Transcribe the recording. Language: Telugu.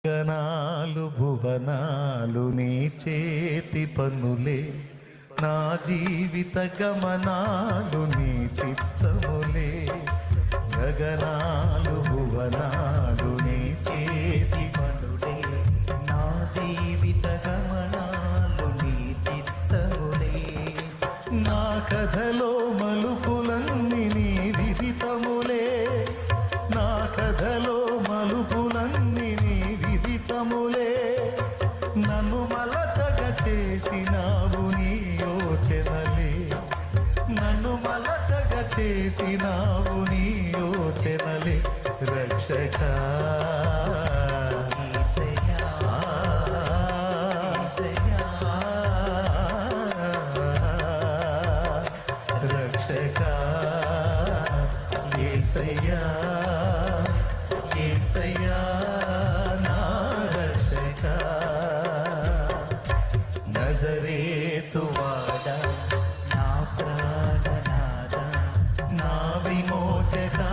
గగనాలు భువనాలు నీ చేతి పనులే, నా జీవిత గమనాలు నీ చిత్తములే. గగనాలు భువనాలు నీ చేతి పనులే, నా జీవిత గమనాలు నీ చిత్తములే. నా కథలో మలుపులన్నీ నీ విదితములే, నా కథలో మలుపులన్నీ నీ విదితములే. నన్ను మలచగ చేసినావు నీ యోచనలే, నన్ను మలచగ చేసినావు నీ యోచనలే. రక్షకా రక్షకా యేసయ్యా, యేసయ్యా నా రక్షకా. నజరేతువాడా నా ప్రాణనాథ, నా విమోచకా,